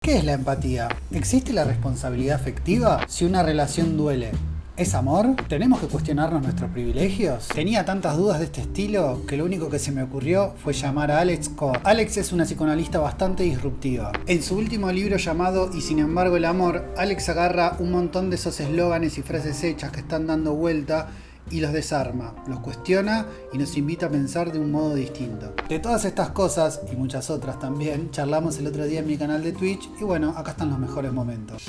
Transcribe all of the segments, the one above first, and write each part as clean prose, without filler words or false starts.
¿Qué es la empatía? ¿Existe la responsabilidad afectiva? Si una relación duele, ¿es amor? ¿Tenemos que cuestionarnos nuestros privilegios? Tenía tantas dudas de este estilo que lo único que se me ocurrió fue llamar a Alex Corr. Alex es una psicoanalista bastante disruptiva. En su último libro llamado Y sin embargo el amor, Alex agarra un montón de esos eslóganes y frases hechas que están dando vuelta y los desarma, los cuestiona y nos invita a pensar de un modo distinto. De todas estas cosas, y muchas otras también, charlamos el otro día en mi canal de Twitch y bueno, acá están los mejores momentos.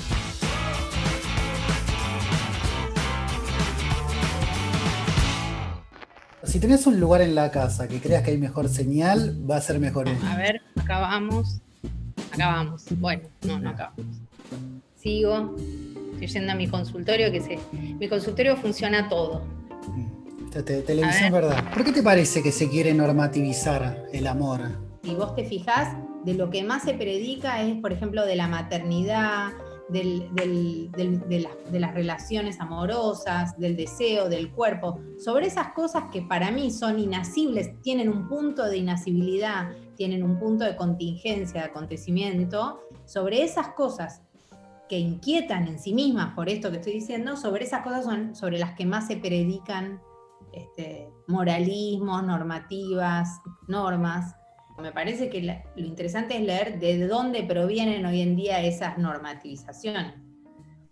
Si tenés un lugar en la casa que creas que hay mejor señal, va a ser mejor. A ver, acá vamos. Bueno, no acabamos. Sigo. Estoy yendo a mi consultorio, mi consultorio funciona todo. Televisión, ¿verdad? ¿Por qué te parece que se quiere normativizar el amor? Si vos te fijás, de lo que más se predica es, por ejemplo, de la maternidad, de las relaciones amorosas, del deseo, del cuerpo, sobre esas cosas que para mí son inasibles, tienen un punto de inasibilidad, tienen un punto de contingencia, de acontecimiento, sobre esas cosas que inquietan en sí mismas, por esto que estoy diciendo, sobre esas cosas son sobre las que más se predican moralismos, normativas, normas. Me parece que lo interesante es leer de dónde provienen hoy en día esas normativizaciones.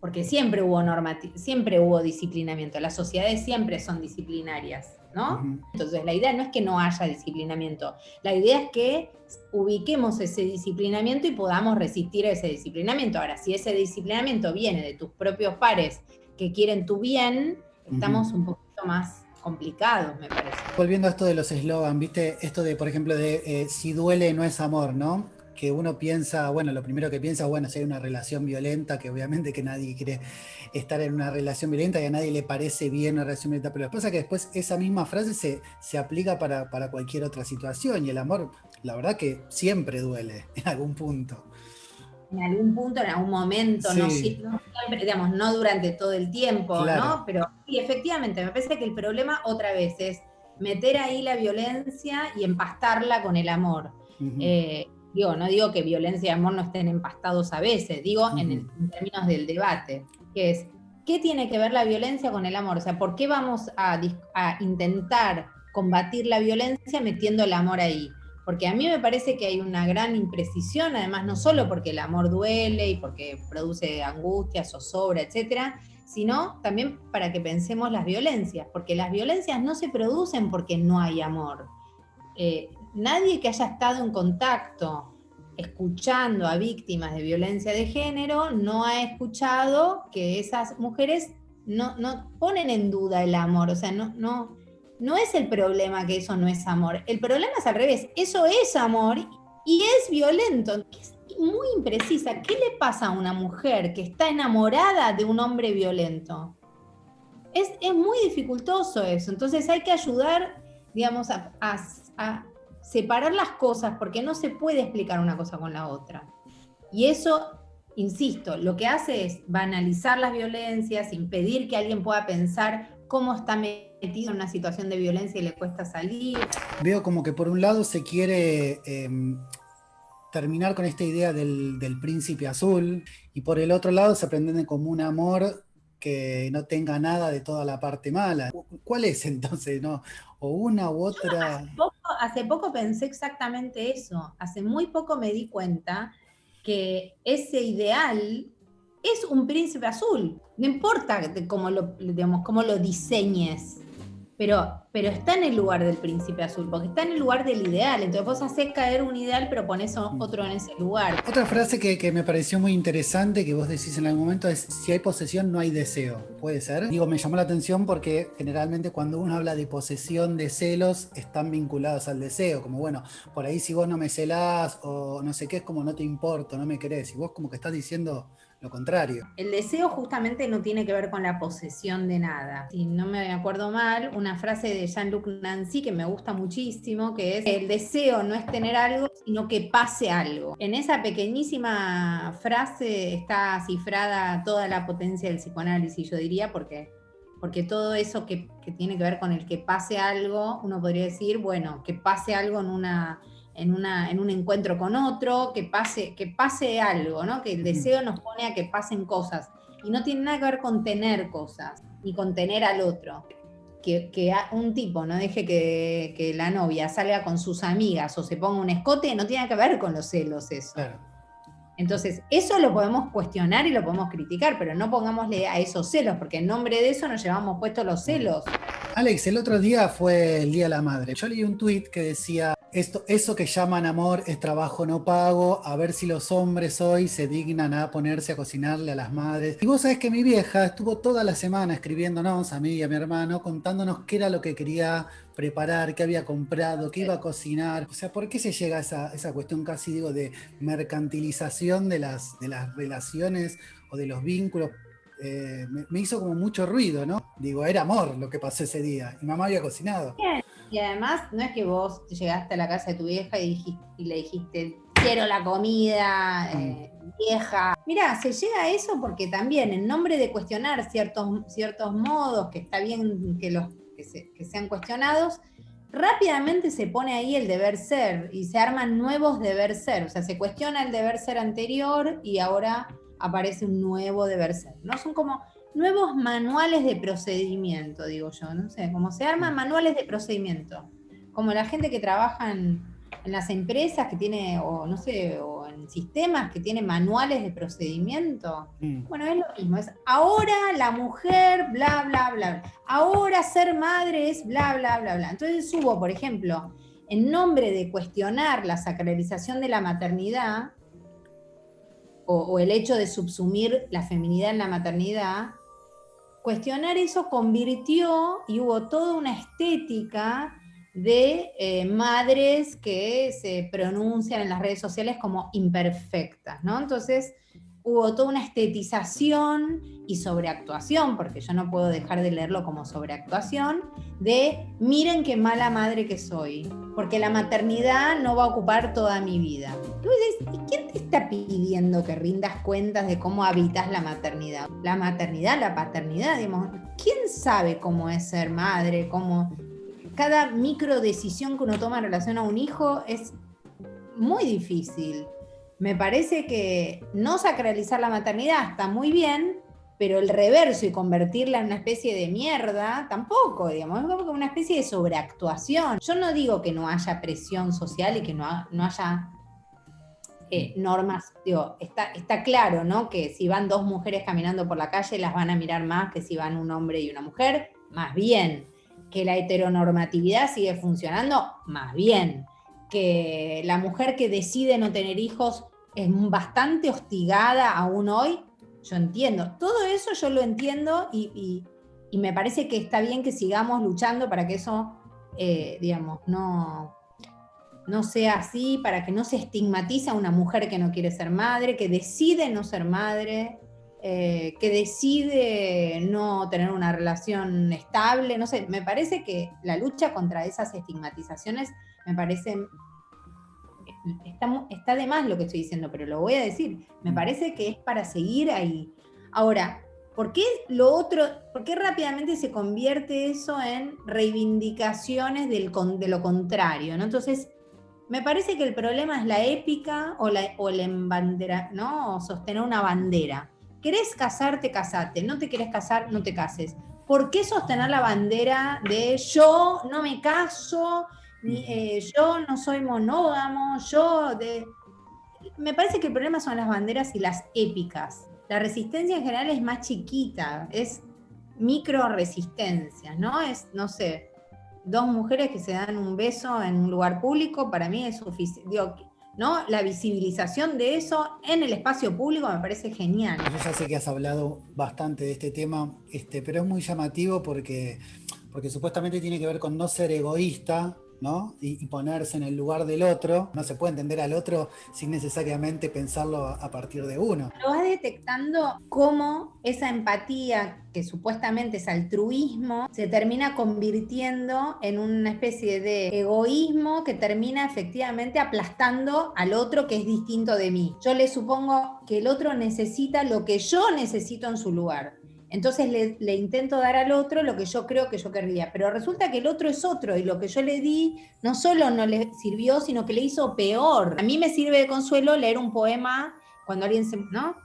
Porque siempre hubo disciplinamiento, las sociedades siempre son disciplinarias, ¿no? Uh-huh. Entonces la idea no es que no haya disciplinamiento, la idea es que ubiquemos ese disciplinamiento y podamos resistir a ese disciplinamiento. Ahora, si ese disciplinamiento viene de tus propios pares que quieren tu bien, estamos un poquito más complicados, me parece. Volviendo a esto de los eslogan, ¿viste? Esto de, por ejemplo, de si duele no es amor, ¿no? Que uno piensa, bueno, lo primero que piensa, bueno, si hay una relación violenta, que obviamente que nadie quiere estar en una relación violenta y a nadie le parece bien una relación violenta, pero pasa que después esa misma frase se aplica para cualquier otra situación y el amor, la verdad que siempre duele en algún punto. En algún punto, en algún momento, sí. no siempre, digamos, no durante todo el tiempo, claro. ¿No? Pero sí, efectivamente, me parece que el problema otra vez es meter ahí la violencia y empastarla con el amor. Uh-huh. No digo que violencia y amor no estén empastados a veces, digo uh-huh. en términos del debate, que es, ¿qué tiene que ver la violencia con el amor? O sea, ¿por qué vamos a intentar combatir la violencia metiendo el amor ahí? Porque a mí me parece que hay una gran imprecisión, además no solo porque el amor duele y porque produce angustia, zozobra, etcétera, sino también para que pensemos las violencias, porque las violencias no se producen porque no hay amor. Nadie que haya estado en contacto escuchando a víctimas de violencia de género no ha escuchado que esas mujeres no ponen en duda el amor, o sea, no es el problema que eso no es amor. El problema es al revés. Eso es amor y es violento. Es muy imprecisa. ¿Qué le pasa a una mujer que está enamorada de un hombre violento? Es muy dificultoso eso. Entonces hay que ayudar, digamos, a separar las cosas porque no se puede explicar una cosa con la otra. Y eso, insisto, lo que hace es banalizar las violencias, impedir que alguien pueda pensar cómo está metido en una situación de violencia y le cuesta salir. Veo como que por un lado se quiere terminar con esta idea del príncipe azul y por el otro lado se pretende como un amor que no tenga nada de toda la parte mala. ¿Cuál es entonces, no? ¿O una u otra? Hace poco pensé exactamente eso. Hace muy poco me di cuenta que ese ideal es un príncipe azul. No importa cómo lo diseñes, pero está en el lugar del príncipe azul, porque está en el lugar del ideal. Entonces vos hacés caer un ideal, pero ponés otro en ese lugar. Otra frase que me pareció muy interesante, que vos decís en algún momento, es: si hay posesión, no hay deseo. ¿Puede ser? Digo, me llamó la atención porque generalmente cuando uno habla de posesión, de celos, están vinculados al deseo. Como, bueno, por ahí si vos no me celás o no sé qué, es como no te importo, no me querés. Y vos como que estás diciendo lo contrario. El deseo justamente no tiene que ver con la posesión de nada. Si no me acuerdo mal, una frase de Jean-Luc Nancy que me gusta muchísimo, que es: el deseo no es tener algo, sino que pase algo. En esa pequeñísima frase está cifrada toda la potencia del psicoanálisis, yo diría, porque todo eso que tiene que ver con el que pase algo, uno podría decir, bueno, que pase algo en en un encuentro con otro, que pase algo, ¿no? Que el deseo nos pone a que pasen cosas. Y no tiene nada que ver con tener cosas, ni con tener al otro. Que un tipo no deje que la novia salga con sus amigas o se ponga un escote, no tiene que ver con los celos eso. Claro. Entonces, eso lo podemos cuestionar y lo podemos criticar, pero no pongámosle a esos celos, porque en nombre de eso nos llevamos puestos los celos. Alex, el otro día fue el Día de la Madre. Yo leí un tuit que decía, eso que llaman amor es trabajo no pago, a ver si los hombres hoy se dignan a ponerse a cocinarle a las madres. Y vos sabés que mi vieja estuvo toda la semana escribiéndonos a mí y a mi hermano, contándonos qué era lo que quería preparar, qué había comprado, qué iba a cocinar. O sea, ¿por qué se llega a esa cuestión casi, digo, de mercantilización de las relaciones o de los vínculos? Me hizo como mucho ruido, ¿no? Digo, era amor lo que pasó ese día. Mi mamá había cocinado. Bien. Y además, no es que vos llegaste a la casa de tu vieja y le dijiste, quiero la comida vieja. Mirá, se llega a eso porque también, en nombre de cuestionar ciertos modos, que está bien que sean cuestionados, rápidamente se pone ahí el deber ser y se arman nuevos deber ser. O sea, se cuestiona el deber ser anterior y ahora aparece un nuevo deber ser, ¿no? Son como nuevos manuales de procedimiento, digo yo, no sé, como se arman manuales de procedimiento, como la gente que trabaja en las empresas que tiene, o no sé, o en sistemas que tienen manuales de procedimiento. Bueno, es lo mismo, es ahora la mujer, bla, bla, bla, ahora ser madre es bla, bla, bla, bla. Entonces hubo, por ejemplo, en nombre de cuestionar la sacralización de la maternidad, o el hecho de subsumir la feminidad en la maternidad, cuestionar eso convirtió y hubo toda una estética de madres que se pronuncian en las redes sociales como imperfectas, ¿no? Entonces hubo toda una estetización y sobreactuación, porque yo no puedo dejar de leerlo como sobreactuación, de miren qué mala madre que soy, porque la maternidad no va a ocupar toda mi vida. Tú dices, ¿y quién te está pidiendo que rindas cuentas de cómo habitas la maternidad? La maternidad, la paternidad, digamos, ¿quién sabe cómo es ser madre? Cada micro decisión que uno toma en relación a un hijo es muy difícil. Me parece que no sacralizar la maternidad está muy bien, pero el reverso y convertirla en una especie de mierda, tampoco, digamos, es como una especie de sobreactuación. Yo no digo que no haya presión social y que no haya normas, digo, está claro, ¿no? Que si van dos mujeres caminando por la calle las van a mirar más que si van un hombre y una mujer, más bien. Que la heteronormatividad sigue funcionando, más bien. Que la mujer que decide no tener hijos es bastante hostigada aún hoy, yo entiendo. Todo eso yo lo entiendo y me parece que está bien que sigamos luchando para que eso, digamos, no sea así, para que no se estigmatice a una mujer que no quiere ser madre, que decide no ser madre, que decide no tener una relación estable, no sé, me parece que la lucha contra esas estigmatizaciones me parece, está de más lo que estoy diciendo, pero lo voy a decir, me parece que es para seguir ahí. Ahora, ¿por qué rápidamente se convierte eso en reivindicaciones de lo contrario, ¿no? Entonces, me parece que el problema es la épica o el embandera, ¿no? O sostener una bandera. ¿Querés casarte? Casate. ¿No te querés casar? No te cases. ¿Por qué sostener la bandera de yo no me caso, yo no soy monógamo, Me parece que el problema son las banderas y las épicas. La resistencia en general es más chiquita, es micro resistencias, ¿no? Es, no sé, dos mujeres que se dan un beso en un lugar público, para mí es suficiente. ¿No? La visibilización de eso en el espacio público me parece genial. Yo ya sé que has hablado bastante de este tema, pero es muy llamativo porque supuestamente tiene que ver con no ser egoísta, ¿no? Y ponerse en el lugar del otro. No se puede entender al otro sin necesariamente pensarlo a partir de uno. Lo vas detectando cómo esa empatía, que supuestamente es altruismo, se termina convirtiendo en una especie de egoísmo que termina efectivamente aplastando al otro que es distinto de mí. Yo le supongo que el otro necesita lo que yo necesito en su lugar. Entonces le intento dar al otro lo que yo creo que yo querría, pero resulta que el otro es otro y lo que yo le di no solo no le sirvió, sino que le hizo peor. A mí me sirve de consuelo leer un poema cuando alguien se... ¿no?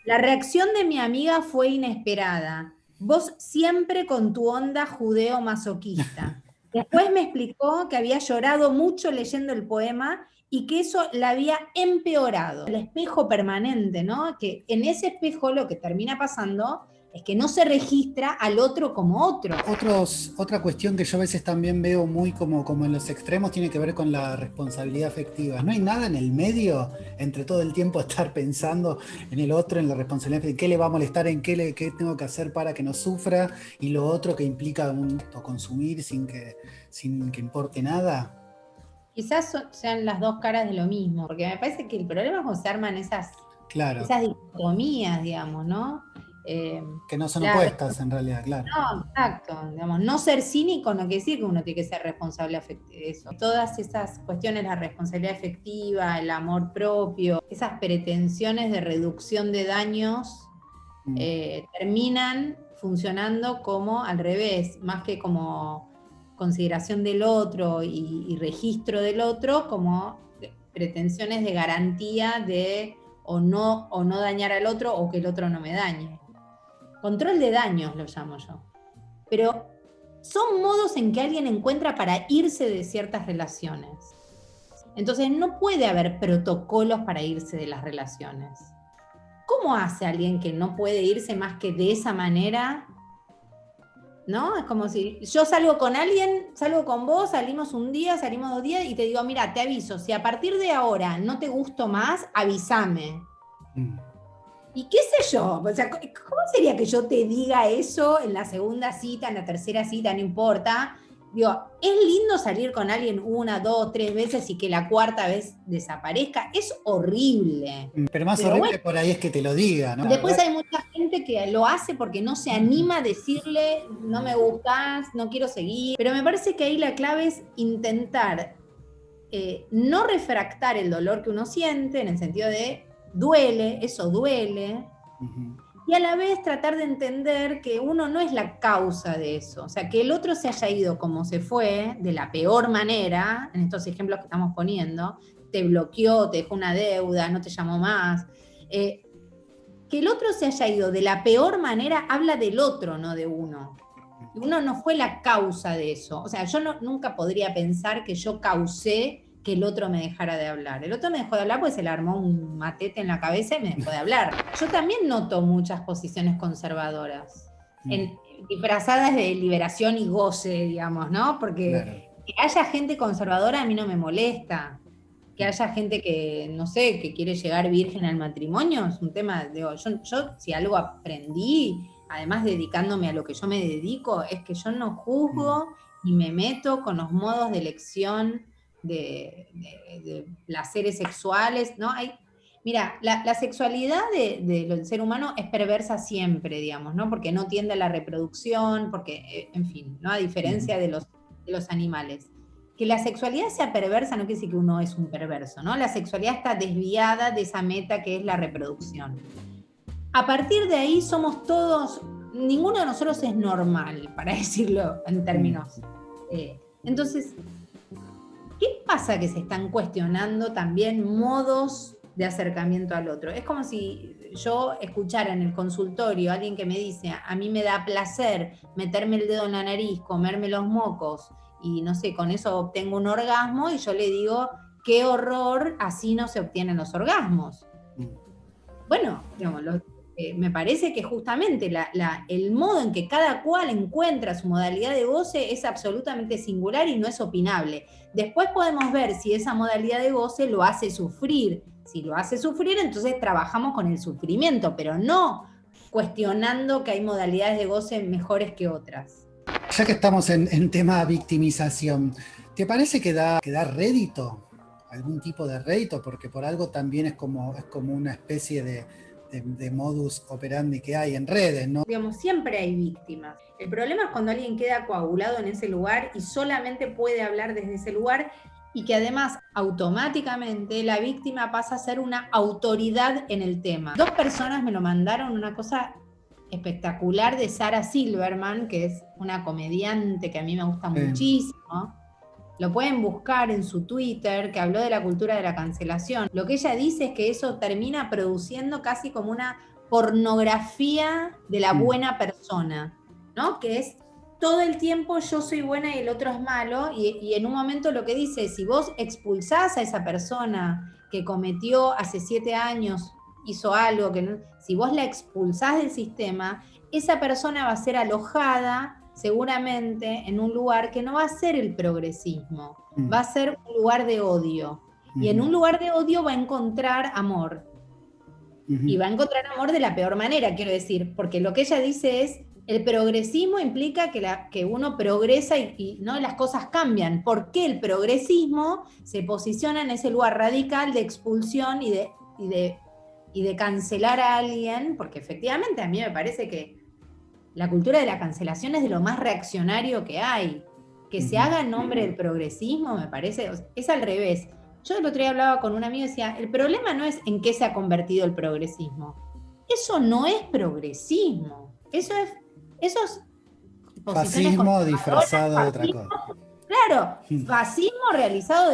La reacción de mi amiga fue inesperada. Vos siempre con tu onda judeo-masoquista. Después me explicó que había llorado mucho leyendo el poema y que eso la había empeorado. El espejo permanente, ¿no? Que en ese espejo lo que termina pasando es que no se registra al otro como otro. Otra cuestión que yo a veces también veo muy como en los extremos tiene que ver con la responsabilidad afectiva. No hay nada en el medio entre todo el tiempo estar pensando en el otro, en la responsabilidad afectiva, qué le va a molestar, en qué tengo que hacer para que no sufra, y lo otro que implica consumir sin que importe nada. Quizás sean las dos caras de lo mismo, porque me parece que el problema es cuando se arman esas dicotomías, digamos, ¿no? Que no son opuestas en realidad, claro. No, exacto. Digamos, no ser cínico no quiere decir que uno tiene que ser responsable de eso. Todas esas cuestiones, la responsabilidad afectiva, el amor propio, esas pretensiones de reducción de daños, terminan funcionando como al revés, más que como consideración del otro y registro del otro, como pretensiones de garantía de o no dañar al otro o que el otro no me dañe. Control de daños lo llamo yo. Pero son modos en que alguien encuentra para irse de ciertas relaciones. Entonces no puede haber protocolos para irse de las relaciones. ¿Cómo hace alguien que no puede irse más que de esa manera? ¿No? Es como si yo salgo con alguien, salgo con vos, salimos un día, salimos 2 días y te digo, mira, te aviso, si a partir de ahora no te gusto más, avísame. Y qué sé yo, o sea, ¿cómo sería que yo te diga eso en la segunda cita, en la tercera cita, no importa? Digo, es lindo salir con alguien 1, 2, 3 veces y que la cuarta vez desaparezca, es horrible. Pero más horrible por ahí es que te lo diga, ¿no? Después hay mucha gente que lo hace porque no se anima a decirle, no me gustás, no quiero seguir, pero me parece que ahí la clave es intentar no refractar el dolor que uno siente, en el sentido de duele, eso duele, y a la vez tratar de entender que uno no es la causa de eso, o sea, que el otro se haya ido como se fue, de la peor manera, en estos ejemplos que estamos poniendo, te bloqueó, te dejó una deuda, no te llamó más, que el otro se haya ido de la peor manera habla del otro, no de uno. Uno no fue la causa de eso, o sea, yo nunca podría pensar que yo causé que el otro me dejara de hablar. El otro me dejó de hablar porque se le armó un matete en la cabeza y me dejó de hablar. Yo también noto muchas posiciones conservadoras, disfrazadas de liberación y goce, digamos, ¿no? Porque que haya gente conservadora a mí no me molesta. Que haya gente que, no sé, que quiere llegar virgen al matrimonio, es un tema, digo, yo si algo aprendí, además dedicándome a lo que yo me dedico, es que yo no juzgo ni me meto con los modos de elección de placeres sexuales, ¿no? Mira, la sexualidad del ser humano es perversa siempre, digamos, ¿no? Porque no tiende a la reproducción, porque, en fin, ¿no? A diferencia de los animales. Que la sexualidad sea perversa no quiere decir que uno es un perverso, ¿no? La sexualidad está desviada de esa meta que es la reproducción. A partir de ahí somos todos, ninguno de nosotros es normal, para decirlo en términos. Entonces, ¿qué pasa que se están cuestionando también modos de acercamiento al otro? Es como si yo escuchara en el consultorio a alguien que me dice, a mí me da placer meterme el dedo en la nariz, comerme los mocos, y no sé, con eso obtengo un orgasmo, y yo le digo, qué horror, así no se obtienen los orgasmos. Bueno, digamos, me parece que justamente el modo en que cada cual encuentra su modalidad de goce es absolutamente singular y no es opinable. Después podemos ver si esa modalidad de goce lo hace sufrir. Si lo hace sufrir, entonces trabajamos con el sufrimiento, pero no cuestionando que hay modalidades de goce mejores que otras. Ya que estamos en tema victimización, ¿te parece que da rédito? ¿Algún tipo de rédito? Porque por algo también es como una especie de modus operandi que hay en redes, ¿no? Digamos, siempre hay víctimas. El problema es cuando alguien queda coagulado en ese lugar y solamente puede hablar desde ese lugar, y que además automáticamente la víctima pasa a ser una autoridad en el tema. 2 personas me lo mandaron, una cosa espectacular de Sarah Silverman, que es una comediante que a mí me gusta muchísimo. Lo pueden buscar en su Twitter, que habló de la cultura de la cancelación. Lo que ella dice es que eso termina produciendo casi como una pornografía de la buena persona, ¿no? Que es todo el tiempo yo soy buena y el otro es malo, y en un momento lo que dice es, si vos expulsás a esa persona que cometió hace 7 años, hizo algo, que no, si vos la expulsás del sistema, esa persona va a ser alojada seguramente en un lugar que no va a ser el progresismo, va a ser un lugar de odio. Y en un lugar de odio va a encontrar amor. Y va a encontrar amor de la peor manera, quiero decir, porque lo que ella dice es, el progresismo implica que uno progresa y no, las cosas cambian. ¿Por qué el progresismo se posiciona en ese lugar radical de expulsión y de cancelar a alguien? Porque efectivamente a mí me parece que la cultura de la cancelación es de lo más reaccionario que hay. Que se haga en nombre del progresismo, me parece, es al revés. Yo el otro día hablaba con un amigo y decía, el problema no es en qué se ha convertido el progresismo. Eso no es progresismo. Eso es fascismo disfrazado de otra cosa. Claro, fascismo realizado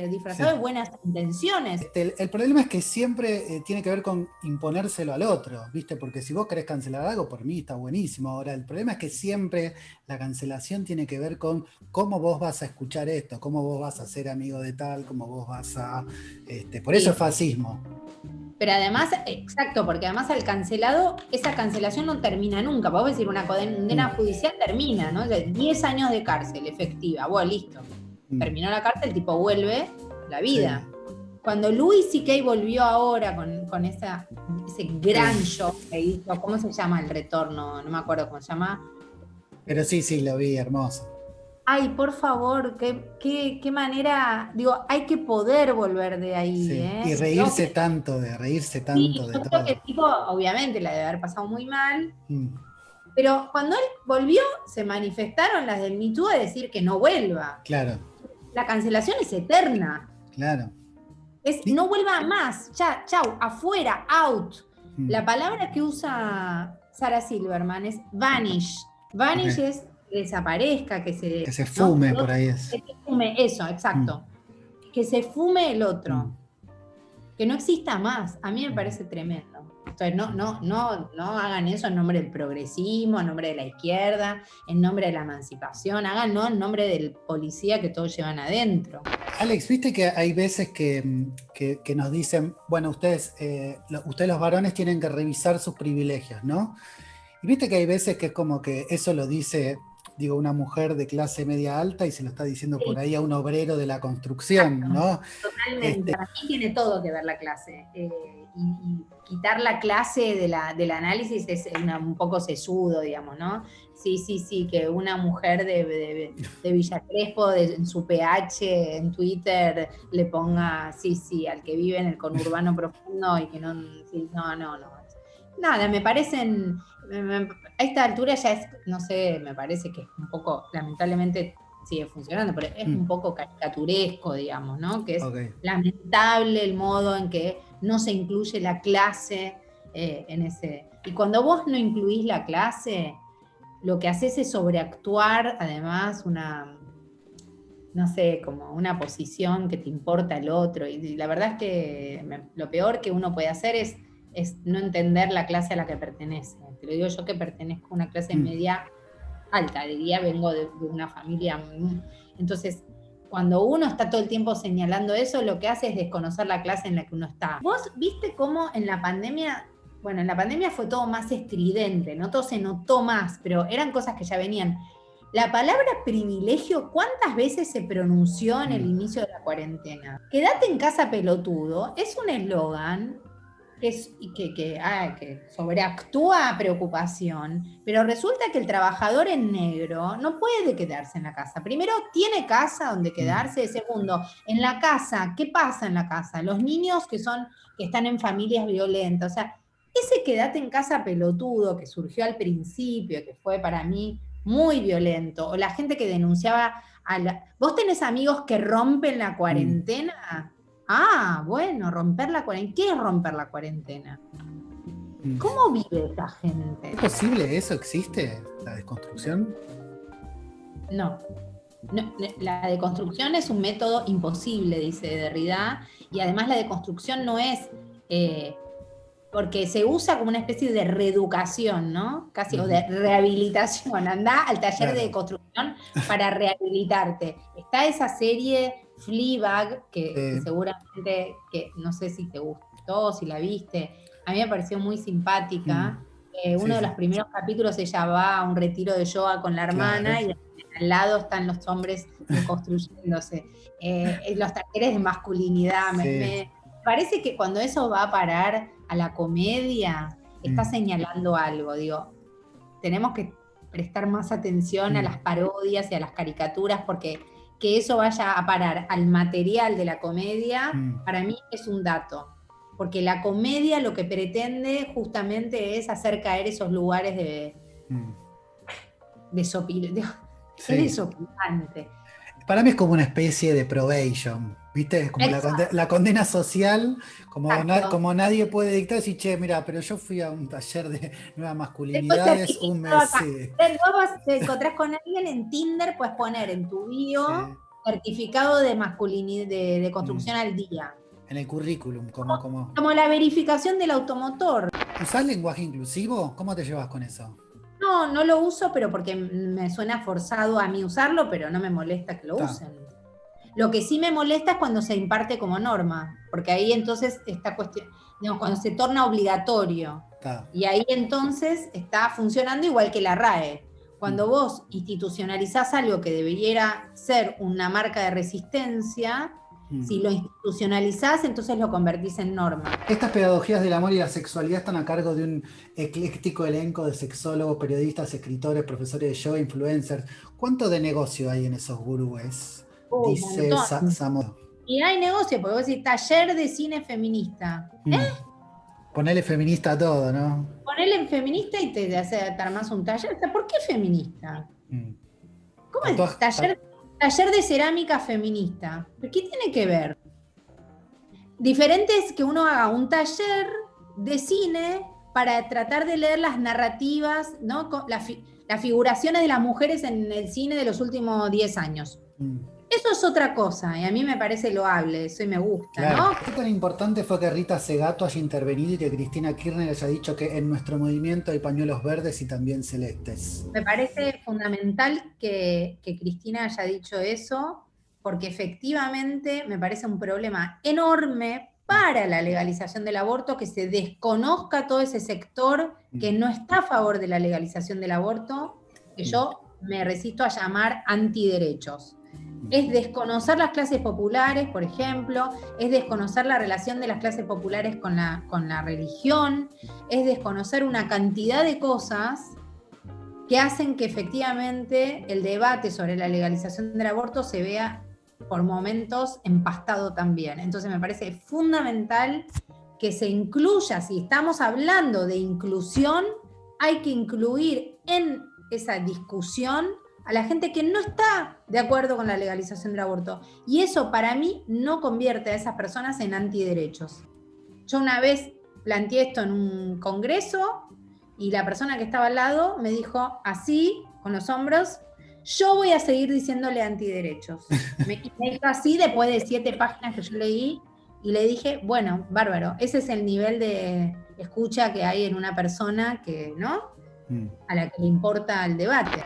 disfrazado de buenas intenciones. El problema es que siempre tiene que ver con imponérselo al otro, ¿viste? Porque si vos querés cancelar algo, por mí está buenísimo. Ahora, el problema es que siempre la cancelación tiene que ver con cómo vos vas a escuchar esto, cómo vos vas a ser amigo de tal, cómo vos vas a... por eso es fascismo. Pero además, exacto, porque además al cancelado, esa cancelación no termina nunca. Vos decir, una condena judicial termina, ¿no? 10 años de cárcel efectiva. Bueno, listo. Terminó la cárcel, el tipo vuelve la vida. Sí. Cuando Louis C.K. volvió ahora con ese gran show que hizo, ¿cómo se llama el retorno? No me acuerdo cómo se llama. Pero sí, lo vi, hermoso. Ay, por favor, qué manera, digo, hay que poder volver de ahí, sí. ¿eh? Y reírse tanto de sí, todo. Yo creo que el tipo, obviamente, la debe haber pasado muy mal, pero cuando él volvió, se manifestaron las del Me Too a decir que no vuelva. Claro. La cancelación es eterna. Claro. No vuelva más, ya, chau, afuera, out. La palabra que usa Sarah Silverman es vanish. Vanish es que desaparezca, que se fume, ¿no? Por ahí es. Que se fume, eso, exacto. Que se fume el otro. Que no exista más. A mí me parece tremendo. Entonces, no hagan eso en nombre del progresismo, en nombre de la izquierda, en nombre de la emancipación. Háganlo en nombre del policía que todos llevan adentro. Alex, viste que hay veces que nos dicen, bueno, ustedes los varones tienen que revisar sus privilegios, ¿no? Y viste que hay veces que es como que eso lo dice, digo, una mujer de clase media alta y se lo está diciendo por ahí a un obrero de la construcción, ¿no? Totalmente. Para mí tiene todo que ver la clase. Y quitar la clase del análisis es un poco sesudo, digamos, ¿no? Sí, que una mujer de Villa Crespo en su PH en Twitter le ponga, al que vive en el conurbano profundo y que no. Nada, me parecen, a esta altura ya es, no sé, me parece que es un poco, lamentablemente sigue funcionando, pero es un poco caricaturesco, digamos, ¿no? Que es lamentable el modo en que no se incluye la clase en ese... Y cuando vos no incluís la clase, lo que haces es sobreactuar, además, como una posición que te importa el otro. Y la verdad es que lo peor que uno puede hacer es no entender la clase a la que pertenece. Te lo digo yo, que pertenezco a una clase media alta, diría, vengo de una familia. Entonces, cuando uno está todo el tiempo señalando eso, lo que hace es desconocer la clase en la que uno está. Vos viste cómo en la pandemia fue todo más estridente, ¿no? Todo se notó más, pero eran cosas que ya venían. La palabra privilegio, ¿cuántas veces se pronunció en el inicio de la cuarentena? Quédate en casa, pelotudo, es un eslogan que sobreactúa preocupación, pero resulta que el trabajador en negro no puede quedarse en la casa. Primero, tiene casa donde quedarse. Segundo, en la casa, ¿qué pasa en la casa? Los niños que están en familias violentas. O sea, ese quédate en casa pelotudo que surgió al principio, que fue para mí muy violento, o la gente que denunciaba ¿Vos tenés amigos que rompen la cuarentena? Ah, bueno, romper la cuarentena. ¿Qué es romper la cuarentena? ¿Cómo vive esa gente? ¿Es posible eso? ¿Existe la desconstrucción? No. La deconstrucción es un método imposible, dice Derrida, y además la deconstrucción no es, porque se usa como una especie de reeducación, ¿no? Casi, o de rehabilitación. Andá al taller de deconstrucción para rehabilitarte. Está esa serie Fleabag, que seguramente, que no sé si te gustó, si la viste, a mí me pareció muy simpática. Uno de los primeros capítulos ella va a un retiro de yoga con la hermana y al lado están los hombres deconstruyéndose. Los talleres de masculinidad. Me parece que cuando eso va a parar a la comedia, está señalando algo. Digo, tenemos que prestar más atención a las parodias y a las caricaturas, porque que eso vaya a parar al material de la comedia, para mí es un dato. Porque la comedia lo que pretende justamente es hacer caer esos lugares de desopilante. Para mí es como una especie de probation, ¿viste? Es como la condena social, como nadie puede dictar, decir, che, mira, pero yo fui a un taller de nuevas masculinidades un mes. Luego te encontrás con alguien en Tinder, puedes poner en tu bio certificado de masculinidad, de construcción al día. En el currículum, como la verificación del automotor. ¿Usás lenguaje inclusivo? ¿Cómo te llevas con eso? No lo uso, pero porque me suena forzado a mí usarlo, pero no me molesta que lo usen. Lo que sí me molesta es cuando se imparte como norma, porque ahí entonces esta cuestión, digamos, cuando se torna obligatorio, y ahí entonces está funcionando igual que la RAE. Cuando vos institucionalizás algo que debería ser una marca de resistencia, si lo institucionalizás, entonces lo convertís en norma. Estas pedagogías del amor y la sexualidad están a cargo de un ecléctico elenco de sexólogos, periodistas, escritores, profesores de yoga, influencers. ¿Cuánto de negocio hay en esos gurúes? Dice Samo. Y hay negocio, porque vos decís taller de cine feminista. Ponele feminista a todo, ¿no? Ponele en feminista y te armás un taller. ¿Por qué feminista? ¿Cómo es taller de cerámica feminista? ¿Pero qué tiene que ver? Diferente es que uno haga un taller de cine para tratar de leer las narrativas, ¿no? Las figuraciones de las mujeres en el cine de los últimos 10 años. Eso es otra cosa, y a mí me parece loable, eso y me gusta, ¿no? ¿Qué tan importante fue que Rita Segato haya intervenido y que Cristina Kirchner haya dicho que en nuestro movimiento hay pañuelos verdes y también celestes? Me parece fundamental que Cristina haya dicho eso, porque efectivamente me parece un problema enorme para la legalización del aborto, que se desconozca todo ese sector que no está a favor de la legalización del aborto, que yo me resisto a llamar antiderechos. Es desconocer las clases populares, por ejemplo, es desconocer la relación de las clases populares con la religión, es desconocer una cantidad de cosas que hacen que efectivamente el debate sobre la legalización del aborto se vea por momentos empastado también. Entonces me parece fundamental que se incluya, si estamos hablando de inclusión, hay que incluir en esa discusión a la gente que no está de acuerdo con la legalización del aborto. Y eso para mí no convierte a esas personas en antiderechos. Yo una vez planteé esto en un congreso y la persona que estaba al lado me dijo así, con los hombros, yo voy a seguir diciéndole antiderechos. Me dijo así después de 7 páginas que yo leí y le dije, bueno, bárbaro, ese es el nivel de escucha que hay en una persona que, ¿no? A la que le importa el debate.